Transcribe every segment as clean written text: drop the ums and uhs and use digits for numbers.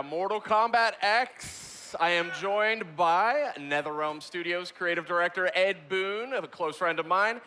Mortal Kombat X. I am joined by NetherRealm Studios creative director Ed Boon, a close friend of mine.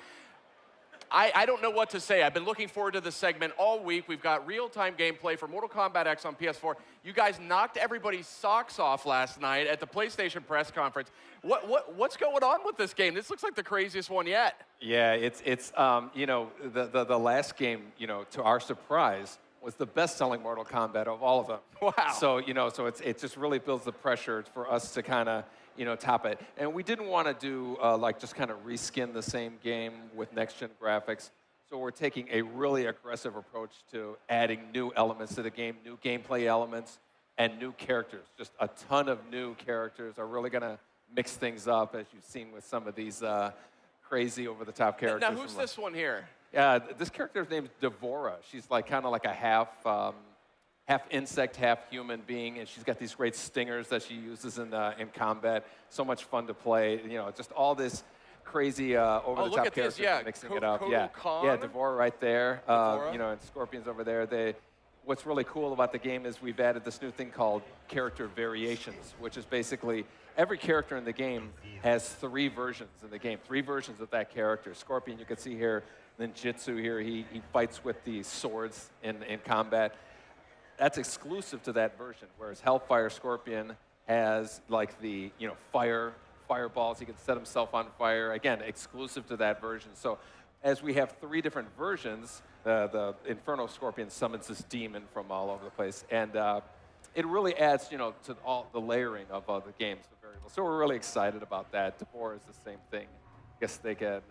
I don't know what to say. I've been looking forward to this segment all week. We've got real-time gameplay for Mortal Kombat X on PS4. You guys knocked everybody's socks off last night at the PlayStation press conference. What's going on with this game? This looks like the craziest one yet. Yeah, it's you know, the last game, you know, to our surprise, was the best-selling Mortal Kombat of all of them. Wow. So, you know, it just really builds the pressure for us to kind of, you know, top it. And we didn't want to do, like, just kind of reskin the same game with next-gen graphics. So we're taking a really aggressive approach to adding new elements to the game, new gameplay elements, and new characters. Just a ton of new characters are really going to mix things up, as you've seen with some of these crazy over-the-top characters. Now, who's this one here? This character's name is Devora. She's like kind of like a half insect, half human being, and she's got these great stingers that she uses in combat. So much fun to play. You know, just all this crazy over-the-top characters mixing it up. Yeah, Devora right there. You know, and Scorpion's over there. What's really cool about the game is we've added this new thing called character variations, which is basically every character in the game has 3 versions in the game, 3 versions of that character. Scorpion, you can see here. Then Jitsu here, he fights with the swords in combat. That's exclusive to that version, whereas Hellfire Scorpion has like the, you know, fireballs. He can set himself on fire. Again, exclusive to that version. So as we have 3 different versions, the Inferno Scorpion summons this demon from all over the place. And it really adds, you know, to all the layering of the game's variables. So we're really excited about that. Devora is the same thing. I guess they can...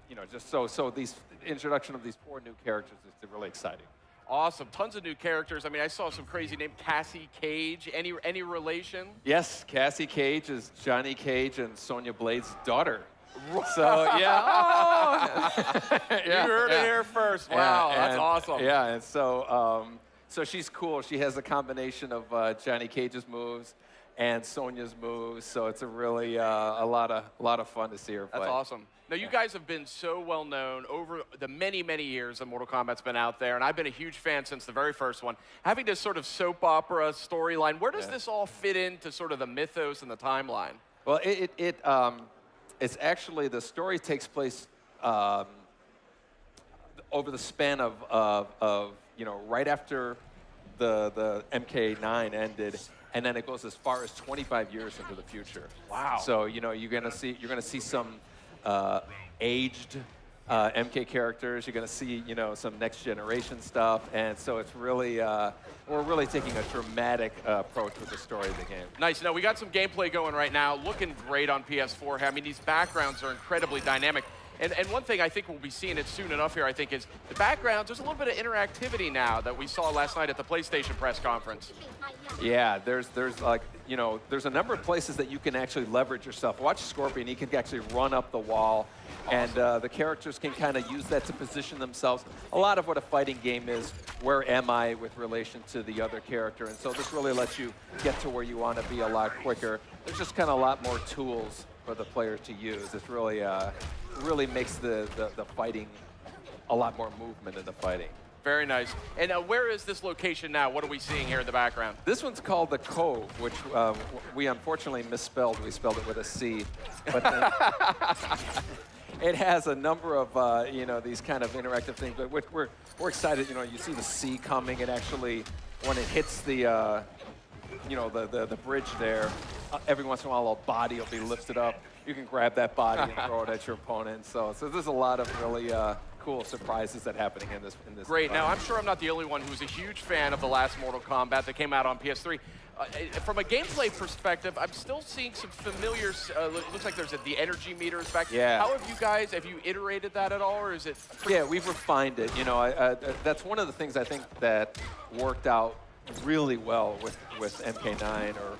you know, just so these introduction of these 4 new characters is really exciting. Awesome, tons of new characters. I mean, I saw some crazy name, Cassie Cage. Any relation? Yes, Cassie Cage is Johnny Cage and Sonya Blade's daughter. So yeah, you heard it here first. Wow, that's awesome. Yeah, and so so she's cool. She has a combination of Johnny Cage's moves and Sonya's moves, so it's a really a lot of fun to see her play. That's awesome. Now, you guys have been so well known over the many, many years that Mortal Kombat's been out there, and I've been a huge fan since the very first one. Having this sort of soap opera storyline, where does this all fit into sort of the mythos and the timeline? Well, it's actually, the story takes place over the span of you know, right after the MK9 ended. And then it goes as far as 25 years into the future. Wow. So, you know, you're gonna see some aged MK characters. You're gonna see, you know, some next generation stuff. And so it's really, we're really taking a dramatic approach with the story of the game. Nice. Now, we got some gameplay going right now. Looking great on PS4. I mean, these backgrounds are incredibly dynamic. And one thing I think we'll be seeing it soon enough here, I think, is the backgrounds. There's a little bit of interactivity now that we saw last night at the PlayStation press conference. Yeah, there's like, you know, there's a number of places that you can actually leverage yourself. Watch Scorpion, he can actually run up the wall, and the characters can kind of use that to position themselves. A lot of what a fighting game is, where am I with relation to the other character? And so this really lets you get to where you want to be a lot quicker. There's just kind of a lot more tools for the players to use. It's really makes the fighting a lot more movement in the fighting. Very nice. And where is this location now? What are we seeing here in the background? This one's called the Cove, which we unfortunately misspelled. We spelled it with a C. But it has a number of you know, these kind of interactive things. But we're excited. You know, you see the sea coming. It actually, when it hits the you know, the bridge there, every once in a while a body will be lifted up. You can grab that body and throw it at your opponent. So there's a lot of really cool surprises that are happening in this. Great. Now, I'm sure I'm not the only one who's a huge fan of the last Mortal Kombat that came out on PS3. From a gameplay perspective, I'm still seeing some familiar, looks like there's the energy meters back. Yeah. How have you iterated that at all, or is it? Yeah, we've refined it. You know, that's one of the things I think that worked out really well with MK9 or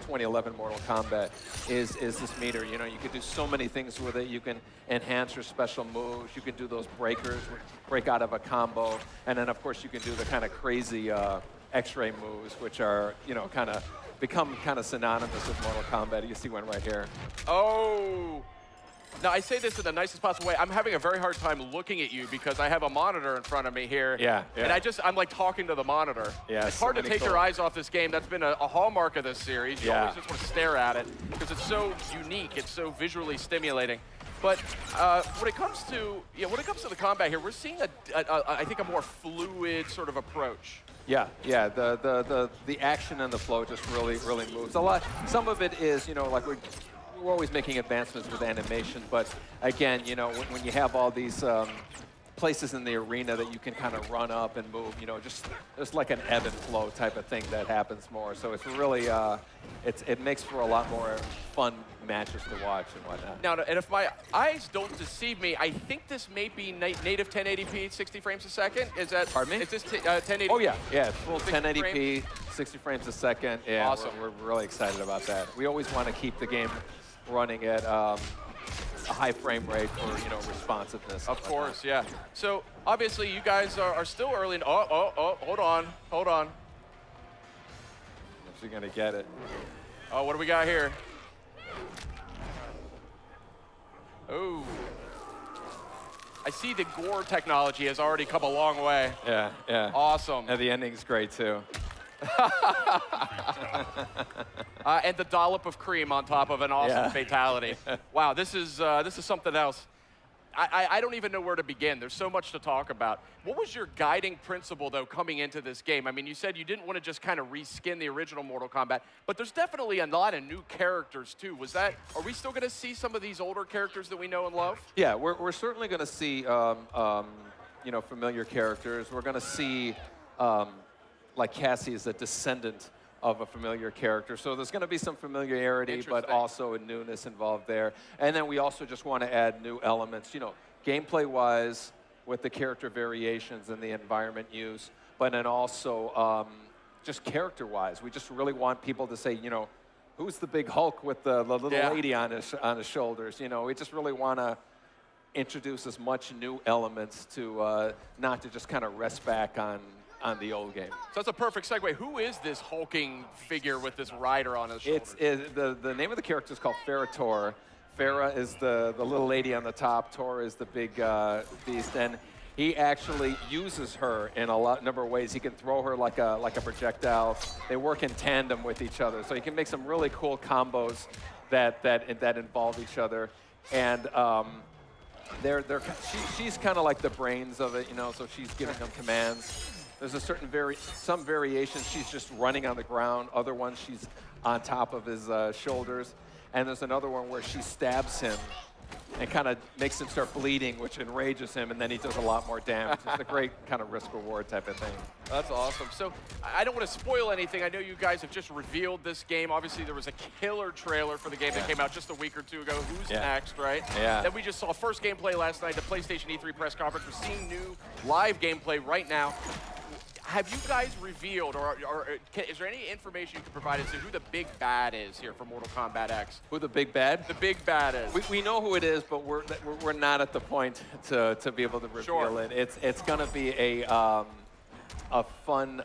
2011 Mortal Kombat is this meter. You know, you can do so many things with it. You can enhance your special moves. You can do those breakers, break out of a combo. And then, of course, you can do the kind of crazy X-ray moves, which are, you know, kind of become kind of synonymous with Mortal Kombat. You see one right here. Oh, Now, I say this in the nicest possible way. I'm having a very hard time looking at you because I have a monitor in front of me here. Yeah, yeah. And I'm like talking to the monitor. Yeah, it's hard to take your eyes off this game. That's been a hallmark of this series. You Yeah. always just want to stare at it because it's so unique. It's so visually stimulating. But when it comes to the combat here, we're seeing I think a more fluid sort of approach. Yeah, yeah. The action and the flow just really moves a lot. Some of it is, like we're always making advancements with animation, but again, when you have all these places in the arena that you can kind of run up and move, just like an ebb and flow type of thing that happens more. So it's really, it makes for a lot more fun matches to watch and whatnot. Now, and if my eyes don't deceive me, I think this may be native 1080p, 60 frames a second. Is that? Pardon me? Is this 1080? Oh yeah, it's full 60 1080p, 60 frames a second. Yeah, Awesome. We're really excited about that. We always want to keep the game running at a high frame rate for responsiveness. Of course, yeah. So obviously, you guys are still early. Hold on. If you're gonna get it. Oh, what do we got here? Oh. I see the gore technology has already come a long way. Yeah, yeah. Awesome. And the ending's great too. And the dollop of cream on top of an awesome fatality. Wow, this is something else. I don't even know where to begin. There's so much to talk about. What was your guiding principle, though, coming into this game? I mean, you said you didn't want to just kind of reskin the original Mortal Kombat, but there's definitely a lot of new characters, too. Are we still going to see some of these older characters that we know and love? Yeah, we're certainly going to see, familiar characters. We're going to see, like Cassie is a descendant of a familiar character. So there's going to be some familiarity, but also a newness involved there. And then we also just want to add new elements, gameplay-wise with the character variations and the environment use, but then also just character-wise. We just really want people to say, who's the big Hulk with the little lady on his shoulders? We just really want to introduce as much new elements to not to just kind of rest back on the old game. So that's a perfect segue. Who is this hulking figure with this rider on his shoulders? The name of the character is called Farah. Farah is the little lady on the top. Tor is the big beast, and he actually uses her in a number of ways. He can throw her like a projectile. They work in tandem with each other, so he can make some really cool combos that involve each other. And she's kind of like the brains of it, so she's giving them commands. There's a certain some variations she's just running on the ground. Other ones she's on top of his shoulders. And there's another one where she stabs him and kind of makes him start bleeding, which enrages him, and then he does a lot more damage. It's a great kind of risk-reward type of thing. That's awesome. So I don't want to spoil anything. I know you guys have just revealed this game. Obviously, there was a killer trailer for the game that came out just a week or two ago. Who's next, right? Yeah. Then we just saw first gameplay last night, the PlayStation E3 press conference. We're seeing new live gameplay right now. Have you guys revealed, is there any information you can provide as to who the big bad is here for Mortal Kombat X? Who the big bad? The big bad is. We know who it is, but we're not at the point to be able to reveal it. It's going to be a fun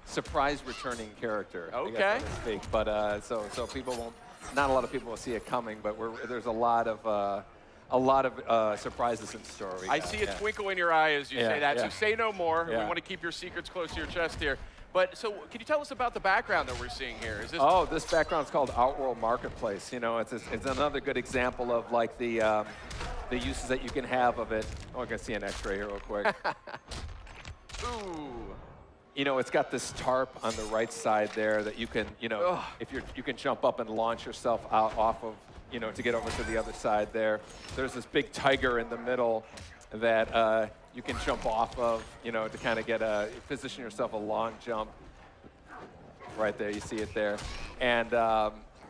surprise returning character. Okay. I guess, so to speak. But so people won't. Not a lot of people will see it coming, but there's a lot of surprises in store. I see a twinkle in your eye as you say that, so say no more. Yeah. We want to keep your secrets close to your chest here. But so can you tell us about the background that we're seeing here? Is this this background is called Outworld Marketplace. It's another good example of like the uses that you can have of it. Oh, I can see an X-ray here real quick. Ooh. It's got this tarp on the right side there that you can, if you can jump up and launch yourself out off of, to get over to the other side there. There's this big tiger in the middle that you can jump off of, to kind of position yourself a long jump. Right there, you see it there. And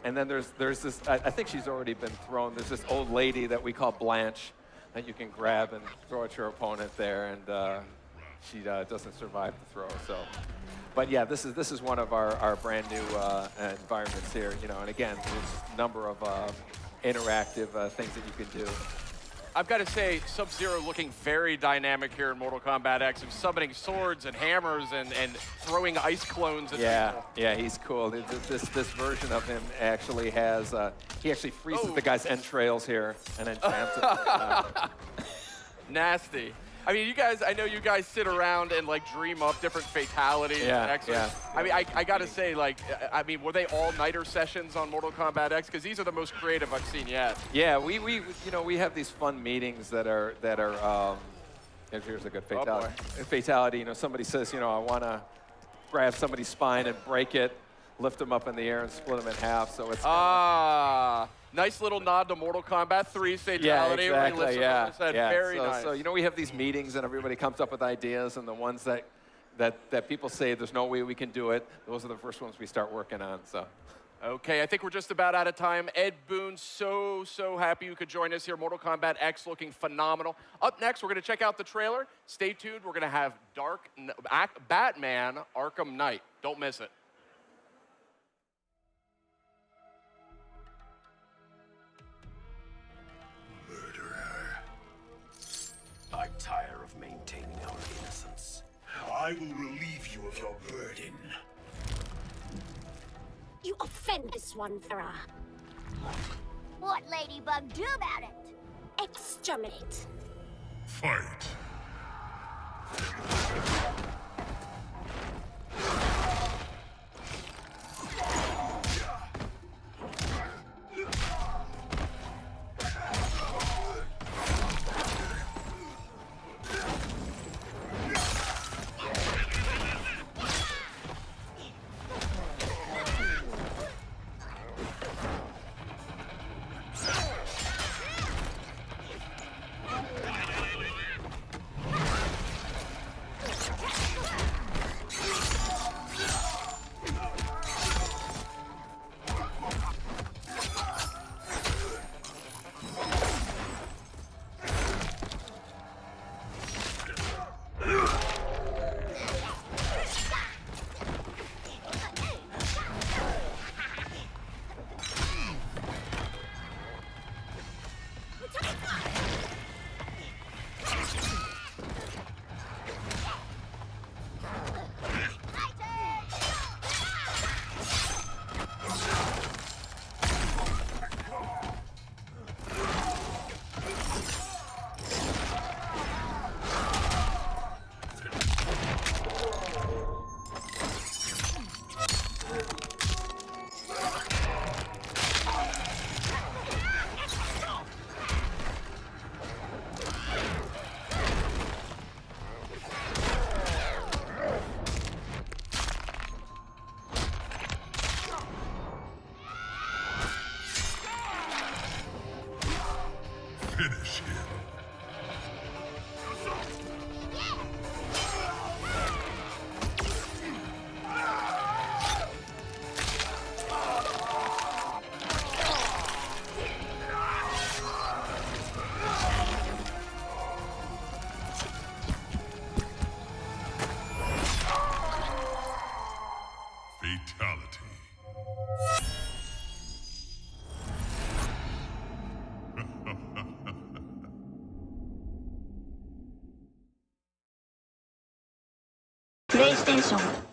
then there's this, I think she's already been thrown. There's this old lady that we call Blanche that you can grab and throw at your opponent there, and she doesn't survive the throw. So, but yeah, this is one of our brand new environments here. And again, there's a number of interactive things that you can do. I've got to say, Sub-Zero looking very dynamic here in Mortal Kombat X. He's summoning swords and hammers and throwing ice clones at people. Yeah, he's cool. This version of him actually has, he actually freezes the guy's entrails here and then jams it. Nasty. I mean, you guys, I know you guys sit around and like dream up different fatalities. Yeah. I mean, I got to say, like, I mean, were they all-nighter sessions on Mortal Kombat X? Because these are the most creative I've seen yet. Yeah, we you know, we have these fun meetings that are here's a good fatality. Fatality, you know, somebody says, you know, I want to grab somebody's spine and break it, lift them up in the air and split them in half. So it's nice little nod to Mortal Kombat 3's fatality. Yeah, exactly. Yeah. Very nice. So, you know, we have these meetings and everybody comes up with ideas, and the ones that people say there's no way we can do it, those are the first ones we start working on. So. Okay, I think we're just about out of time. Ed Boon, so happy you could join us here. Mortal Kombat X looking phenomenal. Up next, we're going to check out the trailer. Stay tuned. We're going to have Batman Arkham Knight. Don't miss it. I tire of maintaining our innocence. I will relieve you of your burden. You offend this one, Farah. What Ladybug do about it? Exterminate. Fight. Finish him. Fatality. PlayStation